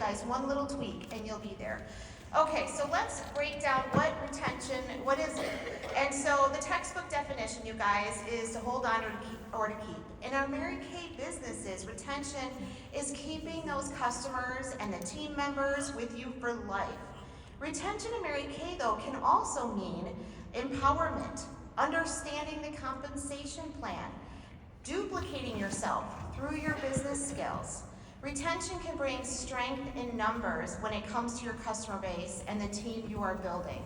guys, one little tweak and you'll be there. Okay, so let's break down what retention, what is it? And so the textbook definition, you guys, is to hold on or to keep. In our Mary Kay businesses, retention is keeping those customers and the team members with you for life. Retention in Mary Kay, though, can also mean empowerment, understanding the compensation plan, duplicating yourself through your business skills. Retention can bring strength in numbers when it comes to your customer base and the team you are building.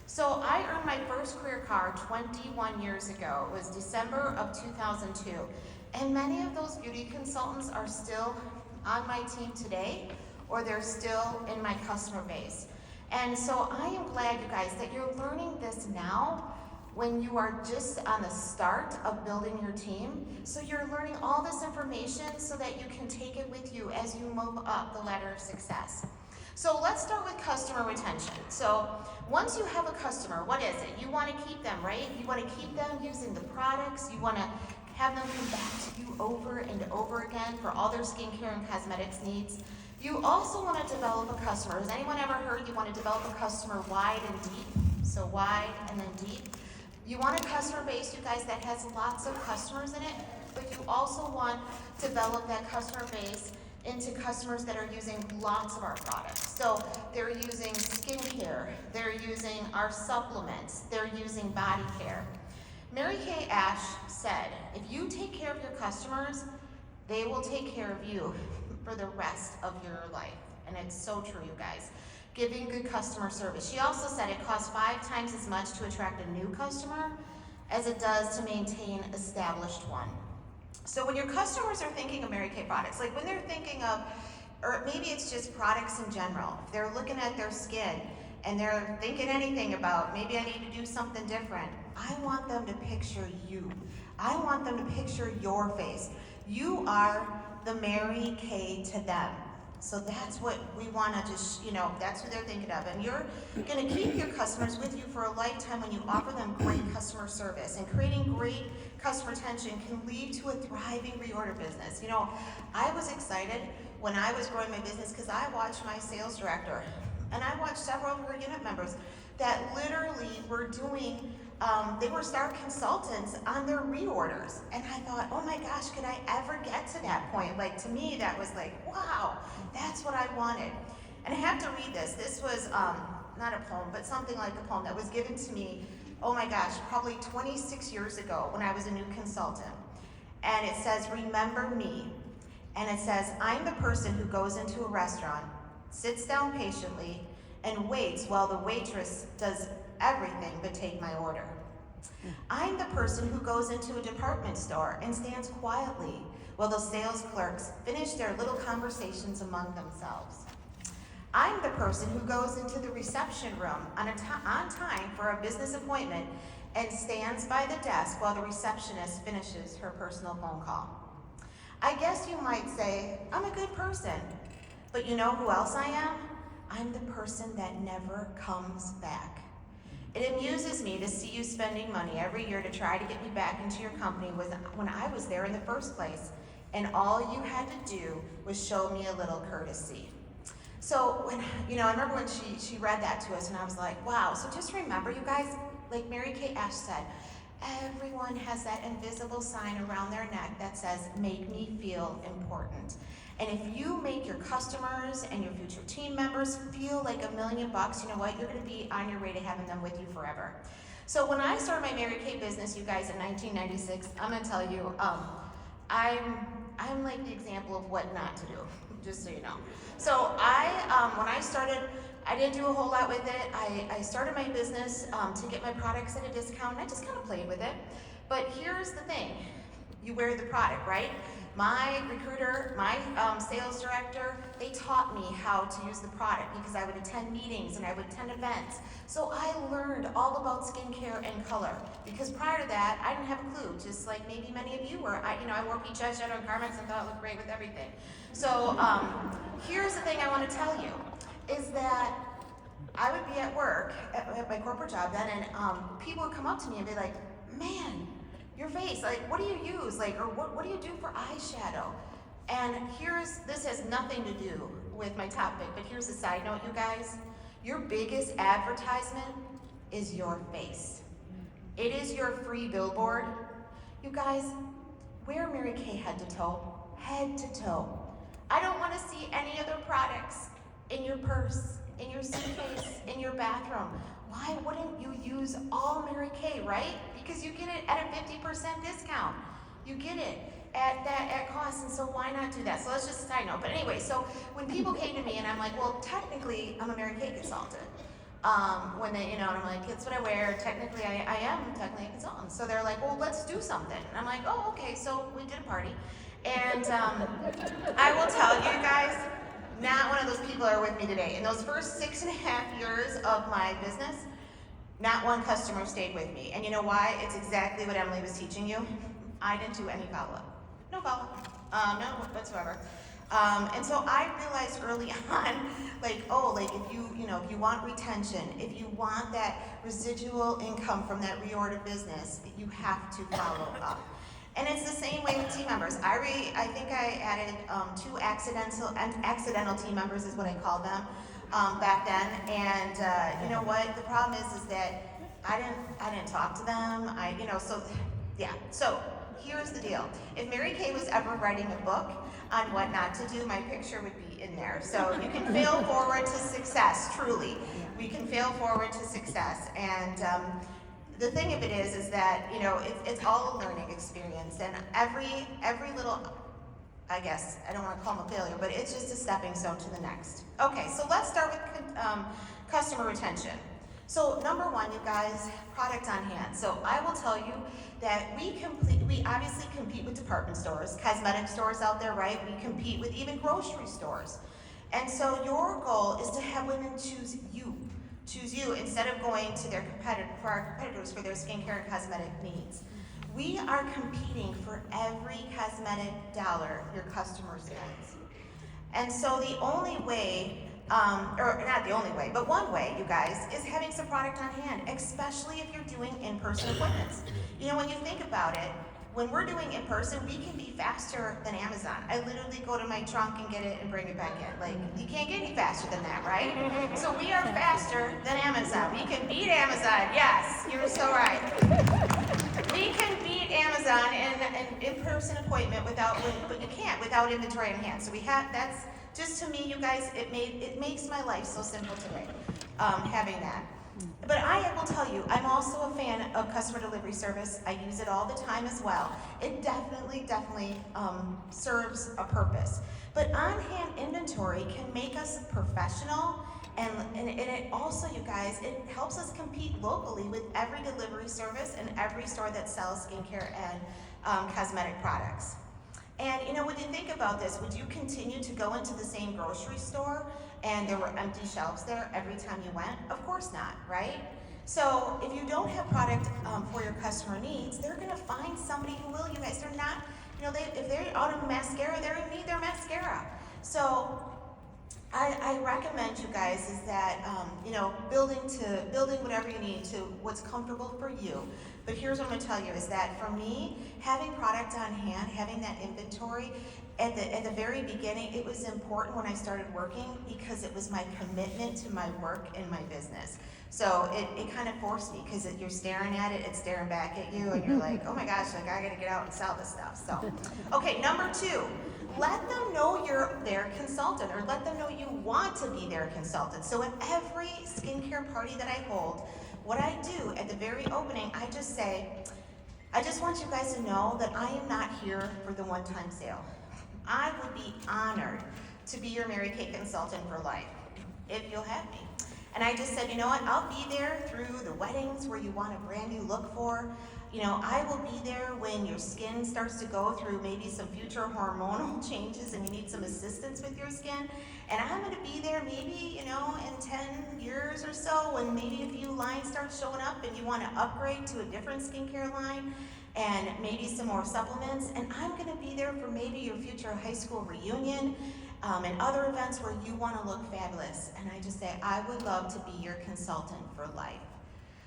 So I earned my first career card 21 years ago. It was December of 2002. And many of those beauty consultants are still on my team today, or they're still in my customer base. And so I am glad, you guys, that you're learning this now when you are just on the start of building your team. So you're learning all this information so that you can take it with you as you move up the ladder of success. So let's start with customer retention. So once you have a customer, what is it? You want to keep them, right? You want to keep them using the products. You want to have them come back to you over and over again for all their skincare and cosmetics needs. You also want to develop a customer. Has anyone ever heard you want to develop a customer wide and deep? So wide and then deep. You want a customer base, you guys, that has lots of customers in it, but you also want to develop that customer base into customers that are using lots of our products. So they're using skincare, they're using our supplements, they're using body care. Mary Kay Ash said, if you take care of your customers, they will take care of you for the rest of your life. And it's so true, you guys. Giving good customer service. She also said it costs 5 times as much to attract a new customer as it does to maintain established one. So when your customers are thinking of Mary Kay products, like when they're thinking of, or maybe it's just products in general, if they're looking at their skin and they're thinking anything about, maybe I need to do something different, I want them to picture you. I want them to picture your face. You are the Mary Kay to them. So that's what we want to just, that's who they're thinking of. And you're going to keep your customers with you for a lifetime when you offer them great customer service. And creating great customer retention can lead to a thriving reorder business. I was excited when I was growing my business because I watched my sales director and I watched several of her unit members that literally were doing, they were star consultants on their reorders. And I thought, oh my gosh, could I ever get to that point? Like, to me, that was like, wow, that's what I wanted. And I have to read this. This was not a poem, but something like a poem that was given to me, oh my gosh, probably 26 years ago when I was a new consultant. And it says, remember me. And it says, I'm the person who goes into a restaurant, sits down patiently, and waits while the waitress does everything but take my order. I'm the person who goes into a department store and stands quietly while the sales clerks finish their little conversations among themselves. I'm the person who goes into the reception room on time for a business appointment and stands by the desk while the receptionist finishes her personal phone call. I guess you might say, I'm a good person, but you know who else I am? I'm the person that never comes back. It amuses me to see you spending money every year to try to get me back into your company when I was there in the first place, and all you had to do was show me a little courtesy. So when, I remember when she read that to us, and I was like, wow. So just remember, you guys, like Mary Kay Ash said, everyone has that invisible sign around their neck that says, make me feel important. And if you make your customers and your future team members feel like $1 million, you know what? You're going to be on your way to having them with you forever. So when I started my Mary Kay business, you guys, in 1996, I'm going to tell you, I'm like the example of what not to do, just so you know. So when I started, I didn't do a whole lot with it. I started my business to get my products at a discount, and I just kind of played with it. But here's the thing. You wear the product, right? My recruiter, my sales director, they taught me how to use the product because I would attend meetings and I would attend events. So I learned all about skincare and color because prior to that, I didn't have a clue, just like maybe many of you were. I wore beach eyeshadow garments and thought it looked great with everything. So here's the thing I want to tell you, is that I would be at work, at my corporate job then, and people would come up to me and be like, man, your face, like, what do you use? Like, or what do you do for eyeshadow? And this has nothing to do with my topic, but here's a side note, you guys. Your biggest advertisement is your face. It is your free billboard. You guys, wear Mary Kay head to toe. Head to toe. I don't want to see any other products in your purse, in your suitcase, in your bathroom. Why wouldn't you use all Mary Kay, right? Because you get it at a 50% discount. You get it at cost, and so why not do that? So that's just a side note. But anyway, so when people came to me and I'm like, well, technically I'm a Mary Kay consultant. When they, and I'm like, it's what I wear. Technically, I am technically a consultant. So they're like, well, let's do something. And I'm like, oh, okay. So we did a party, and I will tell you guys, not one of those people are with me today. In those first 6.5 years of my business, not one customer stayed with me. And you know why? It's exactly what Emily was teaching you. I didn't do any follow-up. No follow-up. No whatsoever. And so I realized early on, if you want retention, if you want that residual income from that reorder business, you have to follow up. And it's the same way with team members. I think I added 2 accidental team members is what I called them back then. And you know what? The problem is that I didn't talk to them. So here's the deal. If Mary Kay was ever writing a book on what not to do, my picture would be in there. So you can fail forward to success, truly. We can fail forward to success. And the thing of it is that, it's all a learning experience. And every little, I guess, I don't want to call them a failure, but it's just a stepping stone to the next. Okay, so let's start with customer retention. So number 1, you guys, product on hand. So I will tell you that we obviously compete with department stores, cosmetic stores out there, right? We compete with even grocery stores. And so your goal is to have women choose you instead of going to their competitors for their skincare and cosmetic needs. We are competing for every cosmetic dollar your customer spends. And so the only way, or not the only way, but one way, you guys, is having some product on hand, especially if you're doing in-person appointments. When you think about it, when we're doing in-person, we can be faster than Amazon. I literally go to my trunk and get it and bring it back in. You can't get any faster than that, right? So we are faster than Amazon. We can beat Amazon. Yes, you're so right. We can beat Amazon in an in-person appointment but you can't without inventory in hand. So that's just, to me, you guys, it makes my life so simple today, having that. But I will tell you, I'm also a fan of customer delivery service. I use it all the time as well. It definitely serves a purpose. But on-hand inventory can make us professional, and it also, you guys, it helps us compete locally with every delivery service and every store that sells skincare and cosmetic products. And when you think about this, would you continue to go into the same grocery store and there were empty shelves there every time you went? Of course not, right? So if you don't have product for your customer needs, they're gonna find somebody who will, you guys. They're not, if they're out of mascara, they're gonna need their mascara. So I recommend you guys is that, building whatever you need to what's comfortable for you. But here's what I'm gonna tell you is that for me, having product on hand, having that inventory, at the very beginning, it was important when I started working because it was my commitment to my work and my business. So it kind of forced me because you're staring at it, it's staring back at you, and you're like, oh my gosh, I gotta get out and sell this stuff. So, okay, number 2. Let them know you're their consultant, or let them know you want to be their consultant. So at every skincare party that I hold, what I do at the very opening, I just say, I just want you guys to know that I am not here for the one-time sale. I would be honored to be your Mary Kay consultant for life, if you'll have me. And I just said, you know what, I'll be there through the weddings where you want a brand new look for. I will be there when your skin starts to go through maybe some future hormonal changes and you need some assistance with your skin. And I'm gonna be there maybe, in 10 years or so when maybe a few lines start showing up and you wanna upgrade to a different skincare line and maybe some more supplements. And I'm gonna be there for maybe your future high school reunion and other events where you wanna look fabulous. And I just say, I would love to be your consultant for life.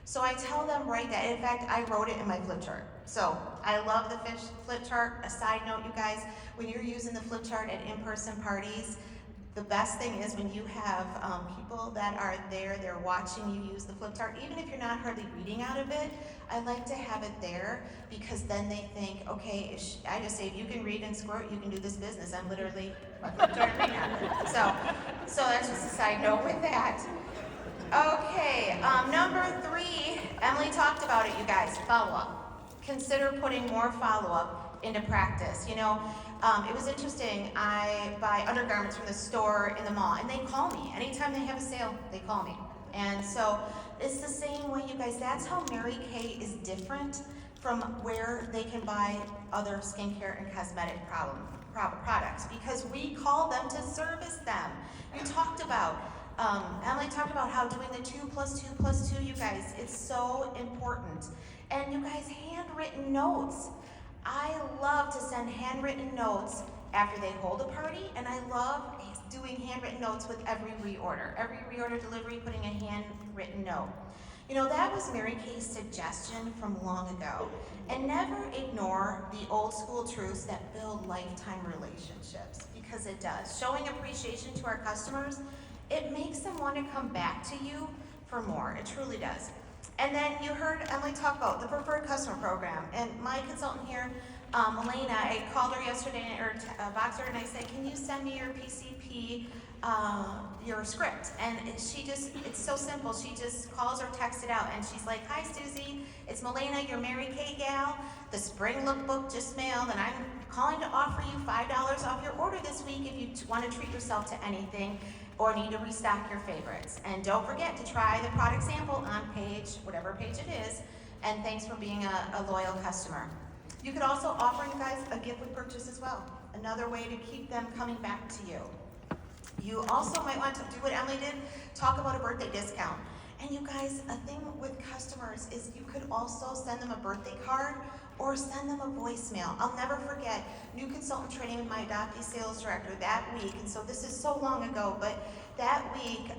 So I tell them right that, in fact, I wrote it in my flip chart. So I love the flip chart. A side note, you guys, when you're using the flip chart at in-person parties, The best thing is when you have people that are there, they're watching you use the flip chart, even if you're not hardly reading out of it, I like to have it there because then they think, okay, I just say, if you can read and squirt, you can do this business. I'm literally my flip chart reading out of it. So that's just a side note with that. Okay, number 3, Emily talked about it, you guys, follow-up. Consider putting more follow-up into practice. You know, it was interesting, I buy undergarments from the store in the mall, and they call me. Anytime they have a sale, they call me. And so it's the same way, you guys, that's how Mary Kay is different from where they can buy other skincare and cosmetic products, because we call them to service them. You talked about, Emily talked about how doing the 2 + 2 + 2, you guys, it's so important. And you guys, handwritten notes. I love to send handwritten notes after they hold a party, and I love doing handwritten notes with every reorder. Every reorder delivery, putting a handwritten note. You know, that was Mary Kay's suggestion from long ago. And never ignore the old school truths that build lifetime relationships, because it does. Showing appreciation to our customers, it makes them want to come back to you for more. It truly does. And then you heard Emily talk about the preferred customer program. And my consultant here, Elena, I called her yesterday, or boxed her, and I said, can you send me your PCP, your script? And she just, it's so simple. She just calls or texts it out, and she's like, hi, Susie, it's Melena, your Mary Kay gal. The spring lookbook just mailed, and I'm calling to offer you $5 off your order this week if you want to treat yourself to anything or need to restock your favorites. And don't forget to try the product sample on page, whatever page it is, and thanks for being a loyal customer. You could also offer you guys a gift with purchase as well, another way to keep them coming back to you. You also might want to do what Emily did, talk about a birthday discount. And you guys, a thing with customers is you could also send them a birthday card or send them a voicemail. I'll never forget new consultant training with my adoptee sales director that week, and so this is so long ago, but that week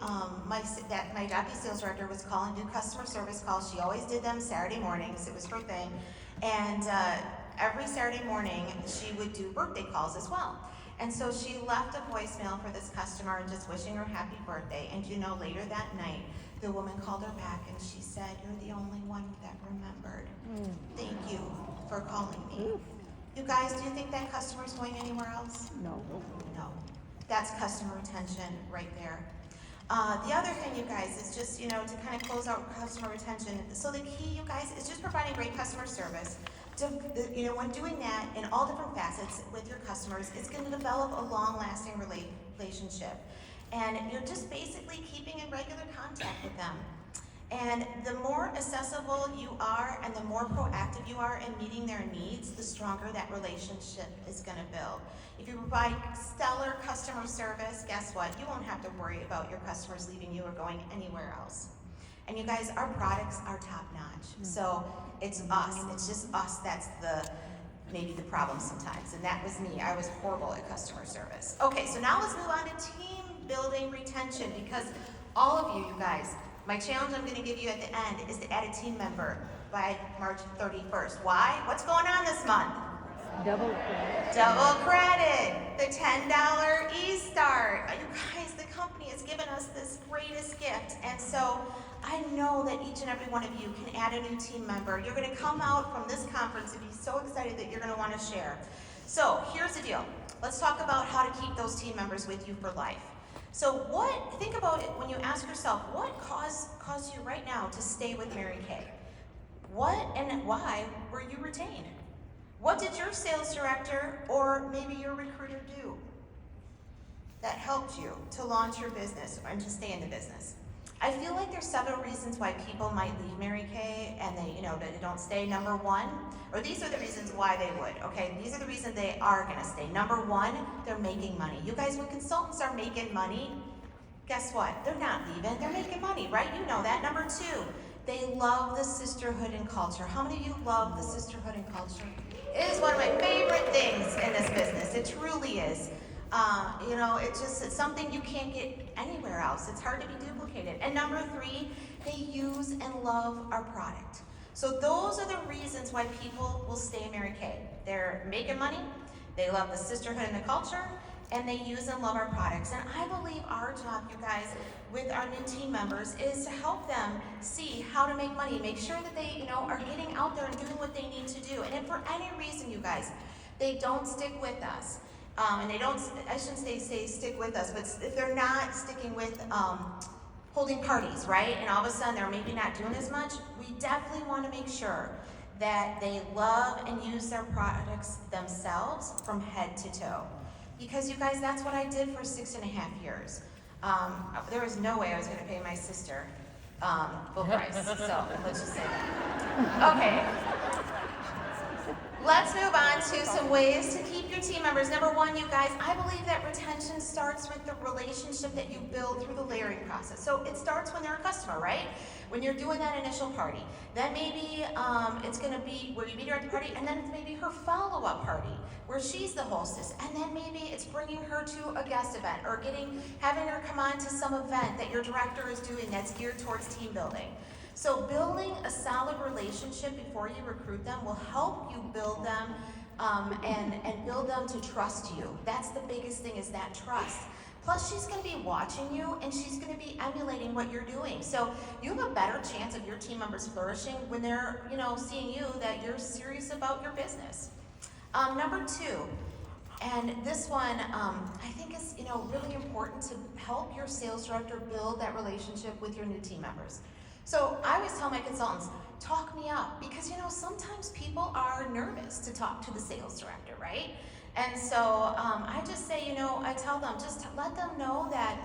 my adoptee sales director was calling, do customer service calls. She always did them Saturday mornings, it was her thing, and every Saturday morning she would do birthday calls as well. And so she left a voicemail for this customer and just wishing her happy birthday, and you know, later that night the woman called her back and she said, you're the only one that remembered. Thank you for calling me. You guys, do you think that customer's going anywhere else? No. No. That's customer retention right there. The other thing, you guys, is just, you know, to kind of close out customer retention. So the key, you guys, is just providing great customer service. You know, when doing that in all different facets with your customers, it's going to develop a long-lasting relationship. And you're just basically keeping in regular contact with them. And the more accessible you are and the more proactive you are in meeting their needs, the stronger that relationship is going to build. If you provide stellar customer service, guess what? You won't have to worry about your customers leaving you or going anywhere else. And you guys, our products are top notch. So it's us. It's just us that's maybe the problem sometimes. And that was me. I was horrible at customer service. Okay, so now let's move on to team building retention, because all of you guys, my challenge I'm going to give you at the end is to add a team member by March 31st. Why? What's going on this month? Double credit. Double credit. The $10 e-start. You guys, the company has given us this greatest gift. And so I know that each and every one of you can add a new team member. You're going to come out from this conference and be so excited that you're going to want to share. So here's the deal. Let's talk about how to keep those team members with you for life. So think about it when you ask yourself, what caused you right now to stay with Mary Kay? What and why were you retained? What did your sales director or maybe your recruiter do that helped you to launch your business and to stay in the business? I feel like there's several reasons why people might leave Mary Kay and they don't stay. Number one, or these are the reasons why they would, okay? These are the reasons they are gonna stay. Number one, they're making money. You guys, when consultants are making money, guess what? They're not leaving, they're making money, right? You know that. Number two, they love the sisterhood and culture. How many of you love the sisterhood and culture? It is one of my favorite things in this business. It truly is. It's something you can't get anywhere else. It's hard to be duplicated. And number three, they use and love our product. So those are the reasons why people will stay Mary Kay. They're making money, they love the sisterhood and the culture, and they use and love our products. And I believe our job, you guys, with our new team members is to help them see how to make money, make sure that they, are getting out there and doing what they need to do. And if for any reason, you guys, they don't stick with us, and they don't, I shouldn't say stick with us, but if they're not sticking with holding parties, right? And all of a sudden they're maybe not doing as much, we definitely want to make sure that they love and use their products themselves from head to toe. Because you guys, that's what I did for 6.5 years. There was no way I was going to pay my sister full price, so let's just say that. Okay. Let's move on to some ways to keep your team members. Number one, you guys, I believe that retention starts with the relationship that you build through the layering process. So it starts when they're a customer, right? When you're doing that initial party. Then maybe it's going to be where you meet her at the party, and then it's maybe her follow-up party where she's the hostess. And then maybe it's bringing her to a guest event or having her come on to some event that your director is doing that's geared towards team building. So building a solid relationship before you recruit them will help you build them and build them to trust you. That's the biggest thing, is that trust. Plus, she's going to be watching you and she's going to be emulating what you're doing. So you have a better chance of your team members flourishing when they're, seeing you, that you're serious about your business. Number two, and this one I think is, really important to help your sales director build that relationship with your new team members. So I always tell my consultants, talk me up, because sometimes people are nervous to talk to the sales director, right? And so I just say, I tell them, just let them know that,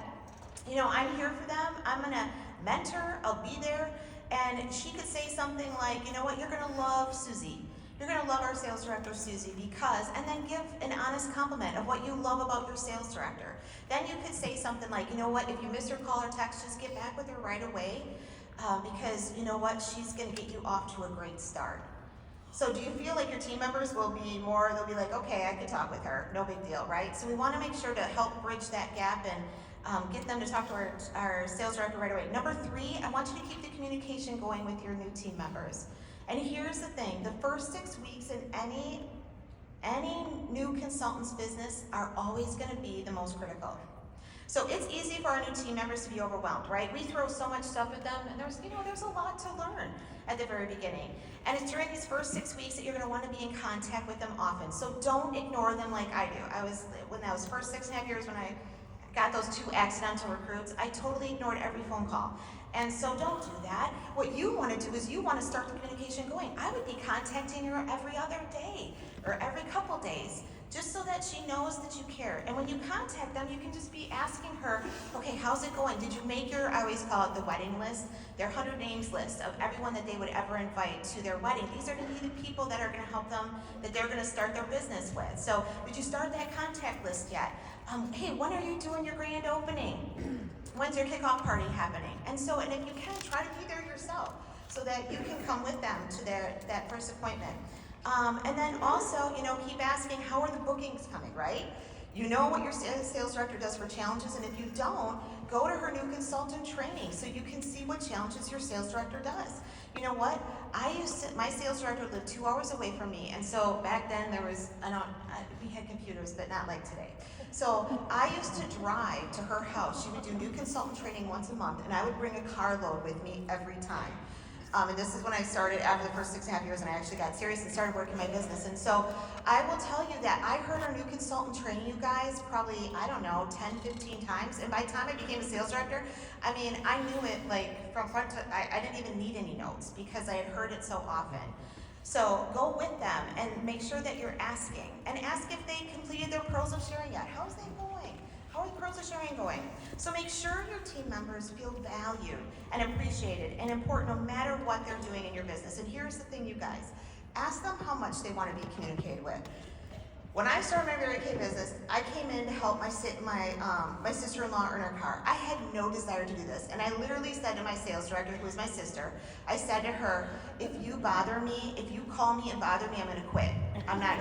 I'm here for them. I'm gonna mentor, I'll be there. And she could say something like, you know what, you're gonna love Susie. You're gonna love our sales director, Susie, because, and then give an honest compliment of what you love about your sales director. Then you could say something like, you know what, if you miss her call or text, just get back with her right away. Because you know what, she's going to get you off to a great start. So do you feel like your team members will be they'll be like, okay, I can talk with her, no big deal, right? So we want to make sure to help bridge that gap and get them to talk to our sales director right away. Number three, I want you to keep the communication going with your new team members. And here's the thing, the first 6 weeks in any new consultant's business are always going to be the most critical. So it's easy for our new team members to be overwhelmed, right? We throw so much stuff at them, and there's a lot to learn at the very beginning. And it's during these first 6 weeks that you're going to want to be in contact with them often. So don't ignore them like I do. When that was first 6.5 years, when I got those 2 accidental recruits, I totally ignored every phone call. And so don't do that. What you want to do is you want to start the communication going. I would be contacting her every other day or every couple days, just so that she knows that you care. And when you contact them, you can just be asking her, okay, how's it going? Did you make I always call it the wedding list, their 100 names list of everyone that they would ever invite to their wedding. These are going to be the people that are going to help them, that they're going to start their business with. So did you start that contact list yet? Hey, when are you doing your grand opening? When's your kickoff party happening? And if you can, try to be there yourself so that you can come with them to that first appointment. And then also, keep asking, how are the bookings coming, right? You know what your sales director does for challenges, and if you don't, go to her new consultant training so you can see what challenges your sales director does. You know what? My sales director lived 2 hours away from me, and so back then we had computers, but not like today. So I used to drive to her house. She would do new consultant training once a month, and I would bring a carload with me every time. And this is when I started after the first 6.5 years, and I actually got serious and started working my business. And so I will tell you that I heard our new consultant training, you guys, probably, 10, 15 times. And by the time I became a sales director, I knew it like from front to, I didn't even need any notes because I had heard it so often. So go with them and make sure that you're asking. And ask if they completed their pros of sharing yet. How's that going? How are the pros of sharing going? So make sure your team members feel valued and appreciated and important no matter what they're doing in your business. And here's the thing, you guys. Ask them how much they want to be communicated with. When I started my Mary Kay business, I came in to help my sister-in-law earn her car. I had no desire to do this. And I literally said to my sales director, who is my sister, I said to her, if you call me and bother me, I'm going to quit. I'm not,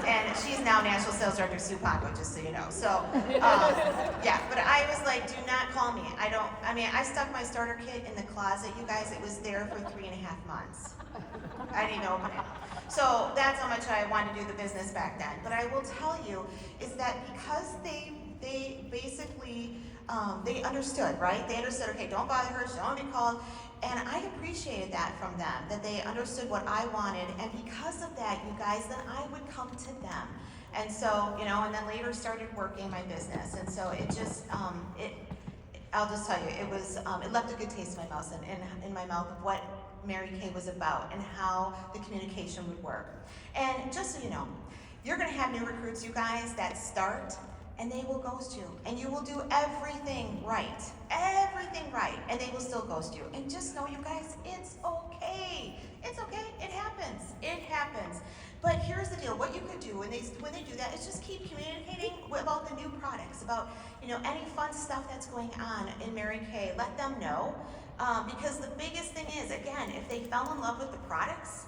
and she's now National Sales Director Sue Pongo, just so you know. So, but I was like, do not call me. I stuck my starter kit in the closet, you guys. It was there for 3.5 months. I didn't even open it. So that's how much I wanted to do the business back then. But I will tell you is that because they basically they understood, right? They understood, okay, don't bother her, she don't want to be called. And I appreciated that from them, that they understood what I wanted. And because of that, you guys, then I would come to them. And so, you know, and then later started working my business. And so it just, I'll just tell you, it was, it left a good taste in my mouth, in my mouth of what Mary Kay was about and how the communication would work. And just so you know, you're gonna have new recruits, you guys, that start and they will ghost you. And you will do everything right, and they will still ghost you. And just know, you guys, it's okay. It's okay, it happens. But here's the deal, what you could do when they do that is just keep communicating about the new products, about, you know, any fun stuff that's going on in Mary Kay. Let them know, because the biggest thing is, again, if they fell in love with the products,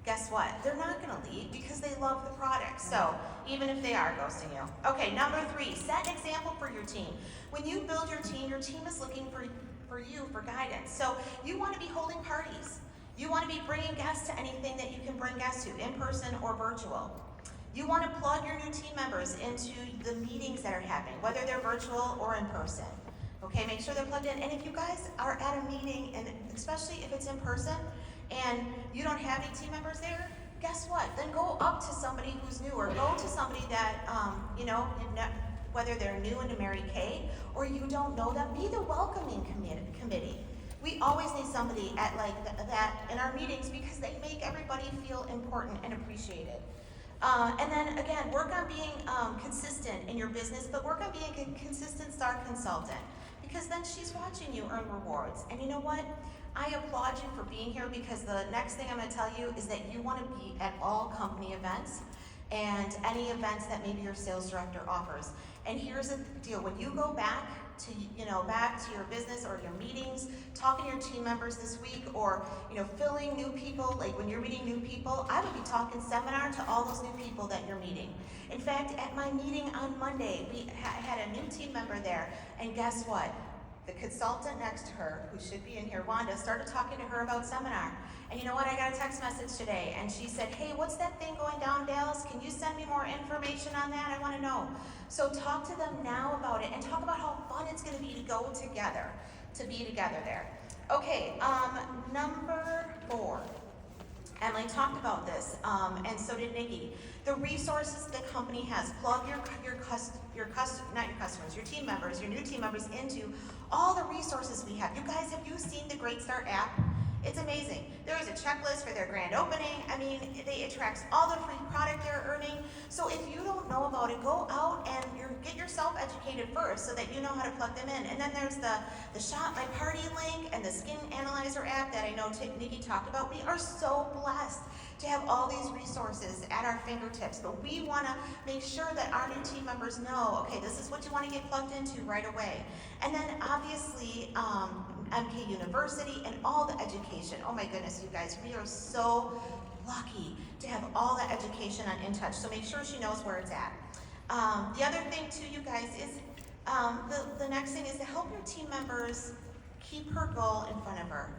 guess what? They're not gonna leave because they love the product. So even if they are ghosting you. Okay, number 3, set an example for your team. When you build your team is looking for you for guidance. So you wanna be holding parties. You wanna be bringing guests to anything that you can bring guests to, in person or virtual. You wanna plug your new team members into the meetings that are happening, whether they're virtual or in person. Okay, make sure they're plugged in. And if you guys are at a meeting, and especially if it's in person, and you don't have any team members there, guess what? Then go up to somebody who's new, or go to somebody that, you know, whether they're new into Mary Kay or you don't know them, be the welcoming committee. We always need somebody at like that in our meetings because they make everybody feel important and appreciated. And then again, work on being consistent in your business, but work on being a consistent star consultant, because then she's watching you earn rewards. And you know what? I applaud you for being here, because the next thing I'm going to tell you is that you want to be at all company events and any events that maybe your sales director offers. And here's the deal, when you go back to, you know, back to your business or your meetings, talking to your team members this week, or, you know, filling new people, like when you're meeting new people, I would be talking seminar to all those new people that you're meeting. In fact, at my meeting on Monday, we had a new team member there, and guess what? The consultant next to her, who should be in here, Wanda, started talking to her about seminar. And you know what, I got a text message today, and she said, hey, what's that thing going down, Dallas? Can you send me more information on that? I want to know. So talk to them now about it, and talk about how fun it's going to be to go together, to be together there. Okay, number 4. Emily talked about this, and so did Nikki. The resources the company has. Plug your team members, your new team members into all the resources we have. You guys, have you seen the Great Start app? It's amazing. There is a checklist for their grand opening. I mean, it tracks all the free product they're earning. So if you don't know about it, go out and get yourself educated first so that you know how to plug them in. And then there's the Shop My Party link and the Skin Analyzer app that I know Nikki talked about. We are so blessed to have all these resources at our fingertips, but we want to make sure that our new team members know, okay, this is what you want to get plugged into right away. And then obviously, MK University and all the education. Oh my goodness, you guys, we are so lucky to have all that education on InTouch, so make sure she knows where it's at. The other thing too, you guys, is the next thing is to help your team members keep her goal in front of her.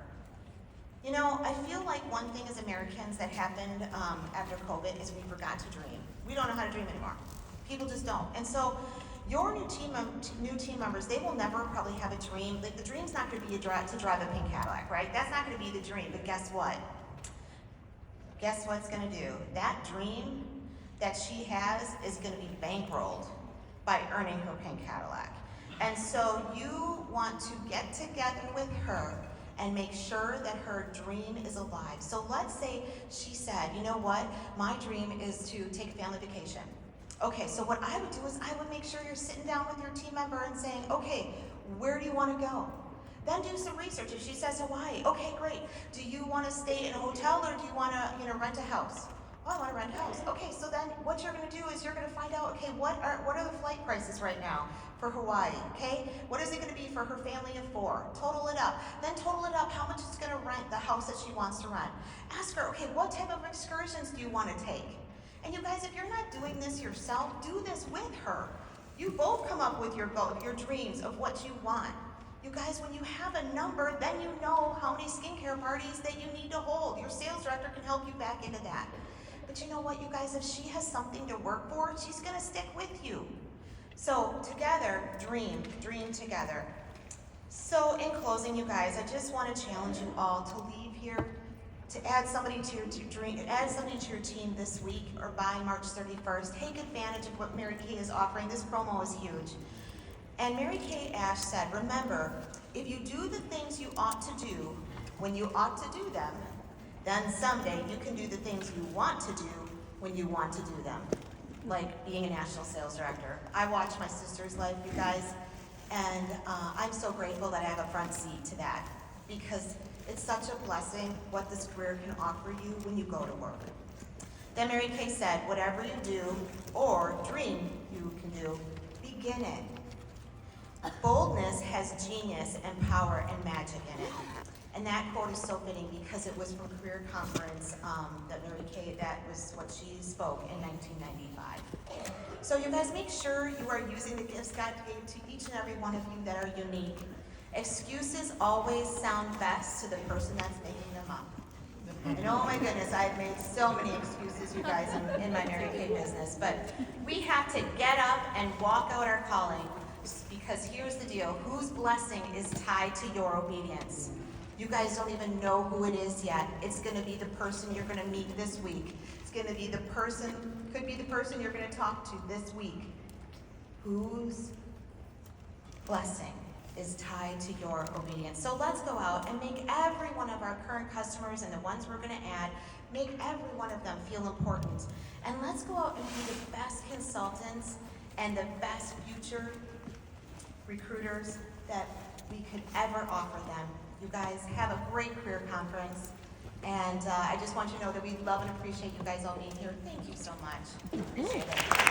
You know, I feel like one thing as Americans that happened after COVID is we forgot to dream. We don't know how to dream anymore. People just don't. And so your new team members, they will never probably have a dream. Like, the dream's not going to be to drive a pink Cadillac, right? That's not going to be the dream. But guess what? Guess what it's going to do? That dream that she has is going to be bankrolled by earning her pink Cadillac. And so you want to get together with her and make sure that her dream is alive. So let's say she said, you know what, my dream is to take a family vacation. Okay, so what I would do is I would make sure you're sitting down with your team member and saying, okay, where do you want to go? Then do some research. If she says Hawaii, okay, great. Do you want to stay in a hotel, or do you want to, rent a house? Oh, I want to rent a house. Okay, so then what you're going to do is you're going to find out, okay, what are the flight prices right now for Hawaii, okay? What is it going to be for her family of 4? Total it up. Then total it up how much it's going to rent the house that she wants to rent. Ask her, okay, what type of excursions do you want to take? And you guys, if you're not doing this yourself, do this with her. You both come up with your goal, your dreams of what you want. You guys, when you have a number, then you know how many skincare parties that you need to hold. Your sales director can help you back into that. But you know what, you guys, if she has something to work for, she's gonna stick with you. So together, dream together. So in closing, you guys, I just want to challenge you all to leave here, to add somebody to your team this week or by March 31st. Take advantage of what Mary Kay is offering. This promo is huge. And Mary Kay Ash said, remember, if you do the things you ought to do when you ought to do them, then someday you can do the things you want to do when you want to do them. Like being a national sales director. I watch my sister's life, you guys, and I'm so grateful that I have a front seat to that, because it's such a blessing what this career can offer you when you go to work. Then Mary Kay said, whatever you do or dream you can do, begin it. Boldness has genius and power and magic in it. And that quote is so fitting because it was from Career Conference that Mary Kay, that was what she spoke in 1995. So you guys make sure you are using the gifts God gave to each and every one of you that are unique. Excuses always sound best to the person that's making them up. And oh my goodness, I've made so many excuses, you guys, in my Mary Kay business. But we have to get up and walk out our calling, because here's the deal. Whose blessing is tied to your obedience? You guys don't even know who it is yet. It's going to be the person you're going to meet this week. It's going to be the person, could be the person you're going to talk to this week. Whose blessing is tied to your obedience? So let's go out and make every one of our current customers and the ones we're going to add, make every one of them feel important. And let's go out and be the best consultants and the best future recruiters that we could ever offer them. You guys have a great career conference, and I just want you to know that we love and appreciate you guys all being here. Thank you so much. Appreciate it.